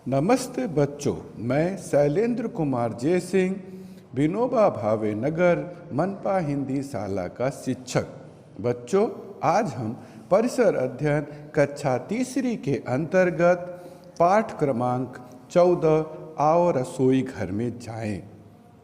नमस्ते बच्चों, मैं शैलेंद्र कुमार जय सिंह, विनोबा भावे नगर मनपा हिंदी शाला का शिक्षक। बच्चों, आज हम परिसर अध्ययन कक्षा तीसरी के अंतर्गत पाठ क्रमांक 14 आओ रसोई घर में जाएं।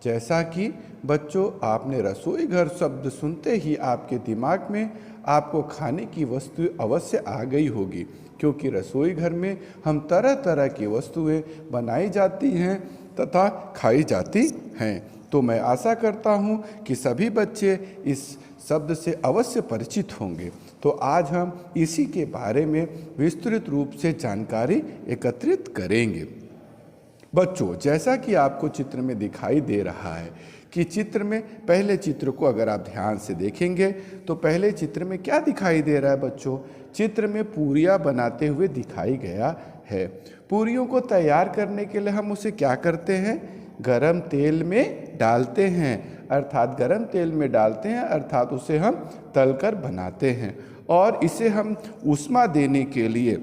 जैसा कि बच्चों, आपने रसोई घर शब्द सुनते ही आपके दिमाग में आपको खाने की वस्तु अवश्य आ गई होगी, क्योंकि रसोई घर में हम तरह तरह की वस्तुएं बनाई जाती हैं तथा खाई जाती हैं। तो मैं आशा करता हूं कि सभी बच्चे इस शब्द से अवश्य परिचित होंगे। तो आज हम इसी के बारे में विस्तृत रूप से जानकारी एकत्रित करेंगे। बच्चों, जैसा कि आपको चित्र में दिखाई दे रहा है कि चित्र में पहले चित्र को अगर आप ध्यान से देखेंगे तो पहले चित्र में क्या दिखाई दे रहा है बच्चों? चित्र में पूरियां बनाते हुए दिखाई गया है। पूरियों को तैयार करने के लिए हम उसे क्या करते हैं? गरम तेल में डालते हैं, अर्थात गरम तेल में डालते हैं, अर्थात उसे हम तलकर बनाते हैं। और इसे हम ऊष्मा देने के लिए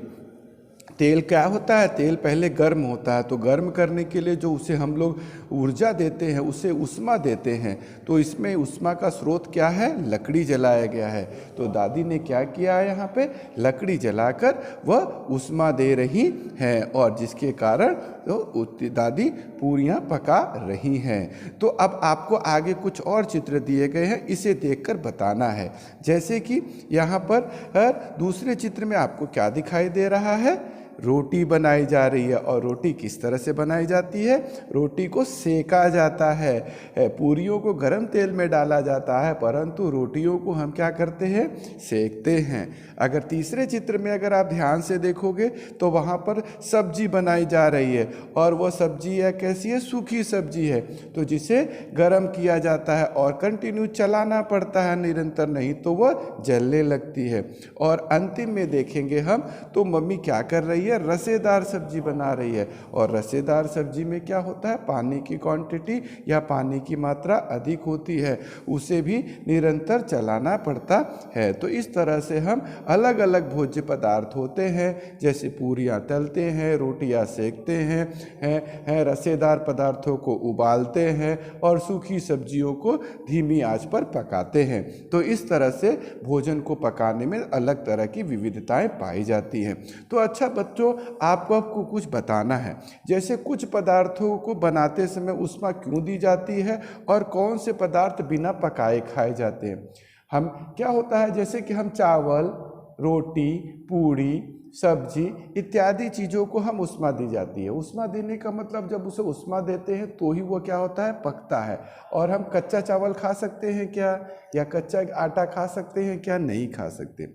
तेल क्या होता है? तेल पहले गर्म होता है, तो गर्म करने के लिए जो उसे हम लोग ऊर्जा देते हैं, उसे ऊष्मा देते हैं। तो इसमें ऊष्मा का स्रोत क्या है? लकड़ी जलाया गया है। तो दादी ने क्या किया है? यहाँ पे लकड़ी जलाकर वह ऊष्मा दे रही हैं, और जिसके कारण तो दादी पूरियाँ पका रही हैं। तो अब आपको आगे कुछ और चित्र दिए गए हैं, इसे देखकर बताना है। जैसे कि यहाँ पर दूसरे चित्र में आपको क्या दिखाई दे रहा है? रोटी बनाई जा रही है। और रोटी किस तरह से बनाई जाती है? रोटी को सेका जाता है। पूरियों को गरम तेल में डाला जाता है, परंतु रोटियों को हम क्या करते हैं? सेकते हैं। अगर तीसरे चित्र में अगर आप ध्यान से देखोगे तो वहाँ पर सब्जी बनाई जा रही है, और वह सब्जी है कैसी है? सूखी सब्जी है, तो जिसे गरम किया जाता है और कंटिन्यू चलाना पड़ता है निरंतर, नहीं तो वह जलने लगती है। और अंतिम में देखेंगे हम तो मम्मी क्या कर रही है? रसेदार सब्जी बना रही है। और रसेदार सब्जी में क्या होता है? पानी की क्वांटिटी या पानी की मात्रा अधिक होती है, उसे भी निरंतर चलाना पड़ता है। तो इस तरह से हम अलग अलग भोज्य पदार्थ होते हैं, जैसे पूरियाँ तलते हैं, रोटियाँ सेकते हैं, रसेदार पदार्थों को उबालते हैं और सूखी सब्जियों को धीमी आंच पर पकाते हैं। तो इस तरह से भोजन को पकाने में अलग तरह की विविधताएं पाई जाती हैं। तो अच्छा बच्चों, आपको कुछ बताना है, जैसे कुछ पदार्थों को बनाते समय ऊष्मा क्यों दी जाती है और कौन से पदार्थ बिना पकाए खाए जाते हैं। हम क्या होता है, जैसे कि हम चावल, रोटी, पूड़ी, सब्जी इत्यादि चीज़ों को हम ऊष्मा दी जाती है। ऊष्मा देने का मतलब जब उसे ऊष्मा देते हैं तो ही वो क्या होता है? पकता है। और हम कच्चा चावल खा सकते हैं क्या? या कच्चा आटा खा सकते हैं क्या? नहीं खा सकते।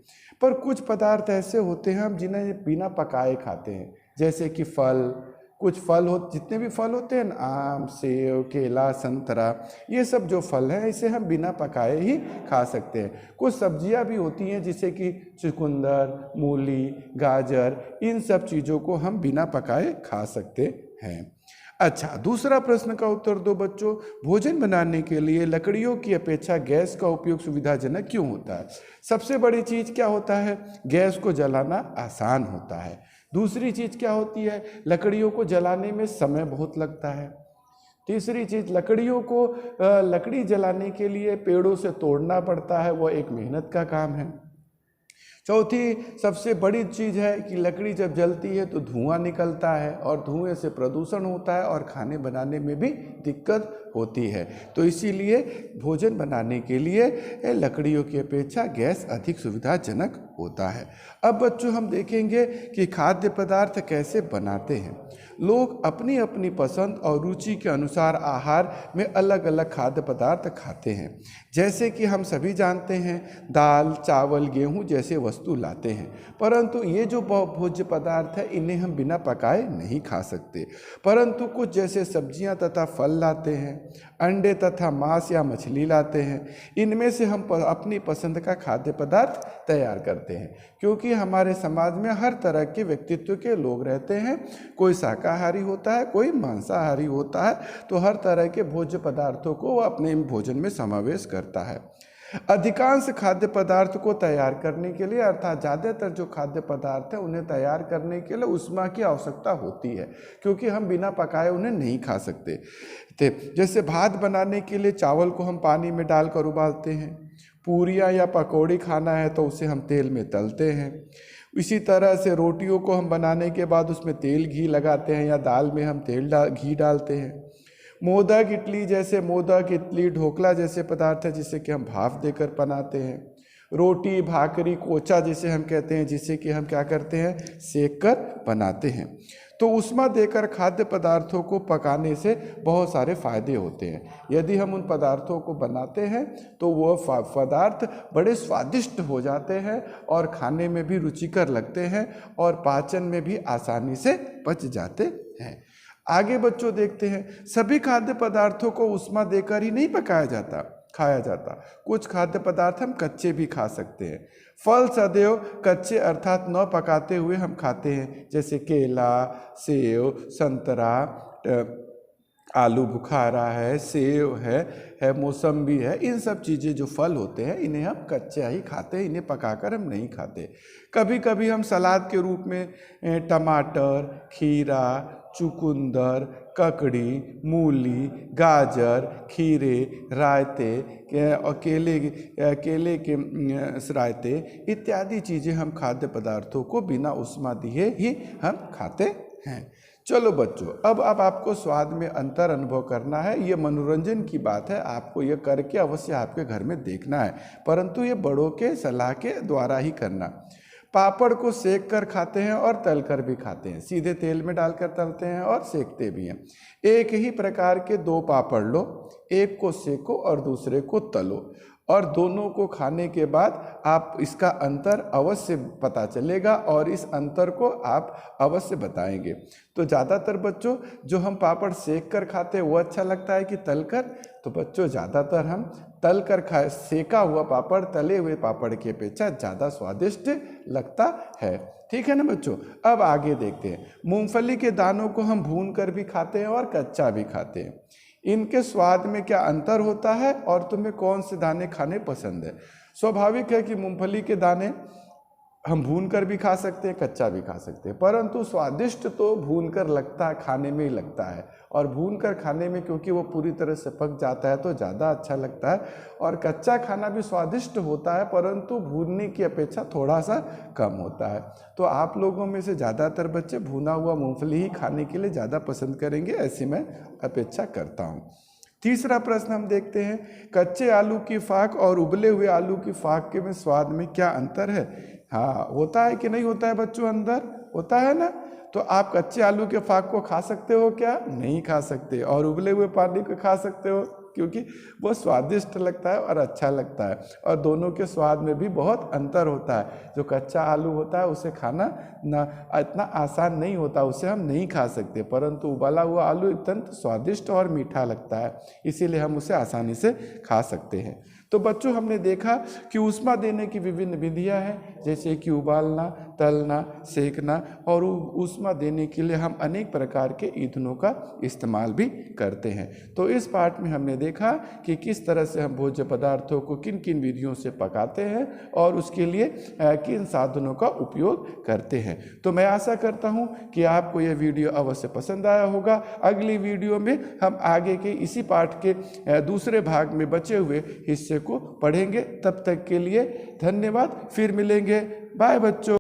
पर कुछ पदार्थ ऐसे होते हैं हम जिन्हें बिना पकाए खाते हैं, जैसे कि फल। कुछ फल जितने भी फल होते हैं ना, आम, सेब, केला, संतरा, ये सब जो फल हैं इसे हम बिना पकाए ही खा सकते हैं। कुछ सब्जियां भी होती हैं, जैसे कि चुकंदर, मूली, गाजर, इन सब चीज़ों को हम बिना पकाए खा सकते हैं। अच्छा, दूसरा प्रश्न का उत्तर दो बच्चों। भोजन बनाने के लिए लकड़ियों की अपेक्षा गैस का उपयोग सुविधाजनक क्यों होता है? सबसे बड़ी चीज़ क्या होता है? गैस को जलाना आसान होता है। दूसरी चीज़ क्या होती है? लकड़ियों को जलाने में समय बहुत लगता है। तीसरी चीज़, लकड़ी जलाने के लिए पेड़ों से तोड़ना पड़ता है, वो एक मेहनत का काम है। चौथी सबसे बड़ी चीज़ है कि लकड़ी जब जलती है तो धुआं निकलता है, और धुएं से प्रदूषण होता है और खाने बनाने में भी दिक्कत होती है। तो इसीलिए भोजन बनाने के लिए लकड़ियों की अपेक्षा गैस अधिक सुविधाजनक होता है। अब बच्चों, हम देखेंगे कि खाद्य पदार्थ कैसे बनाते हैं। लोग अपनी अपनी पसंद और रुचि के अनुसार आहार में अलग अलग खाद्य पदार्थ खाते हैं। जैसे कि हम सभी जानते हैं, दाल, चावल, गेहूं जैसे वस्तु लाते हैं, परंतु ये जो भोज्य पदार्थ है इन्हें हम बिना पकाए नहीं खा सकते। परंतु कुछ जैसे सब्जियां तथा फल लाते हैं, अंडे तथा मांस या मछली लाते हैं, इनमें से हम अपनी पसंद का खाद्य पदार्थ तैयार करते हैं। क्योंकि हमारे समाज में हर तरह के व्यक्तित्व के लोग रहते हैं, कोई शाकाहारी होता है, कोई मांसाहारी होता है, तो हर तरह के भोज्य पदार्थों को वह अपने भोजन में समावेश करता है। अधिकांश खाद्य पदार्थ को तैयार करने के लिए, अर्थात ज़्यादातर जो खाद्य पदार्थ है उन्हें तैयार करने के लिए ऊष्मा की आवश्यकता होती है, क्योंकि हम बिना पकाए उन्हें नहीं खा सकते थे। जैसे भात बनाने के लिए चावल को हम पानी में डालकर उबालते हैं, पूरियाँ या पकौड़ी खाना है तो उसे हम तेल में तलते हैं। इसी तरह से रोटियों को हम बनाने के बाद उसमें तेल घी लगाते हैं, या दाल में हम घी डालते हैं। मोदक, इडली जैसे मोदक, इडली, ढोकला जैसे पदार्थ है जिसे कि हम भाप देकर बनाते हैं। रोटी, भाकरी, कोचा जिसे हम कहते हैं, जिसे कि हम क्या करते हैं, सेक कर बनाते हैं। तो ऊष्मा देकर खाद्य पदार्थों को पकाने से बहुत सारे फायदे होते हैं। यदि हम उन पदार्थों को बनाते हैं तो वो पदार्थ बड़े स्वादिष्ट हो जाते हैं और खाने में भी रुचिकर लगते हैं और पाचन में भी आसानी से पच जाते हैं। आगे बच्चों देखते हैं, सभी खाद्य पदार्थों को ऊष्मा देकर ही नहीं खाया जाता। कुछ खाद्य पदार्थ हम कच्चे भी खा सकते हैं। फल सदैव कच्चे अर्थात न पकाते हुए हम खाते हैं, जैसे केला, सेब, संतरा, आलू बुखारा है, सेब है, मौसम्बी है। इन सब चीज़ें जो फल होते हैं इन्हें हम कच्चे ही खाते हैं, इन्हें पकाकर हम नहीं खाते। कभी कभी हम सलाद के रूप में टमाटर, खीरा, चुकंदर, ककड़ी, मूली, गाजर, खीरे, रायते और केले के रायते इत्यादि चीज़ें हम खाद्य पदार्थों को बिना ऊष्मा दिए ही हम खाते हैं। चलो बच्चों, अब आपको स्वाद में अंतर अनुभव करना है। ये मनोरंजन की बात है, आपको ये करके अवश्य आपके घर में देखना है, परंतु ये बड़ों के सलाह के द्वारा ही करना। पापड़ को सेक कर खाते हैं और तल कर भी खाते हैं, सीधे तेल में डालकर तलते हैं और सेकते भी हैं। एक ही प्रकार के 2 पापड़ लो, एक को सेको और दूसरे को तलो, और दोनों को खाने के बाद आप इसका अंतर अवश्य पता चलेगा और इस अंतर को आप अवश्य बताएंगे। तो ज़्यादातर बच्चों जो हम पापड़ सेक कर खाते हैं वो अच्छा लगता है कि तल कर? तो बच्चों ज़्यादातर हम तल कर खाए, सेका हुआ पापड़ तले हुए पापड़ की अपेक्षा ज़्यादा स्वादिष्ट लगता है। ठीक है ना बच्चों? अब आगे देखते हैं। मूंगफली के दानों को हम भून कर भी खाते हैं और कच्चा भी खाते हैं। इनके स्वाद में क्या अंतर होता है और तुम्हें कौन से दाने खाने पसंद है? स्वाभाविक है कि मूंगफली के दाने हम भून कर भी खा सकते हैं, कच्चा भी खा सकते हैं, परंतु स्वादिष्ट तो भून कर लगता है, खाने में ही लगता है। और भून कर खाने में क्योंकि वो पूरी तरह से पक जाता है तो ज़्यादा अच्छा लगता है। और कच्चा खाना भी स्वादिष्ट होता है, परंतु भूनने की अपेक्षा थोड़ा सा कम होता है। तो आप लोगों में से ज़्यादातर बच्चे भुना हुआ मूंगफली ही खाने के लिए ज़्यादा पसंद करेंगे, ऐसी मैं अपेक्षा करता हूँ। तीसरा प्रश्न हम देखते हैं, कच्चे आलू की फाक और उबले हुए आलू की फाक के में स्वाद में क्या अंतर है? हाँ, होता है कि नहीं होता है बच्चों? अंदर होता है ना। तो आप कच्चे आलू के फाक को खा सकते हो क्या? नहीं खा सकते। और उबले हुए पानी को खा सकते हो, क्योंकि वो स्वादिष्ट लगता है और अच्छा लगता है, और दोनों के स्वाद में भी बहुत अंतर होता है। जो कच्चा आलू होता है उसे खाना ना इतना आसान नहीं होता, उसे हम नहीं खा सकते, परंतु उबाला हुआ आलू अत्यंत स्वादिष्ट और मीठा लगता है, इसीलिए हम उसे आसानी से खा सकते हैं। तो बच्चों हमने देखा कि ऊष्मा देने की विभिन्न विधियां हैं, जैसे कि उबालना, तलना, सेकना, और ऊष्मा देने के लिए हम अनेक प्रकार के ईंधनों का इस्तेमाल भी करते हैं। तो इस पाठ में हमने देखा कि किस तरह से हम भोज्य पदार्थों को किन किन विधियों से पकाते हैं और उसके लिए किन साधनों का उपयोग करते हैं। तो मैं आशा करता हूं कि आपको यह वीडियो अवश्य पसंद आया होगा। अगली वीडियो में हम आगे के इसी पाठ के दूसरे भाग में बचे हुए हिस्से को पढ़ेंगे। तब तक के लिए धन्यवाद, फिर मिलेंगे। बाय बच्चों।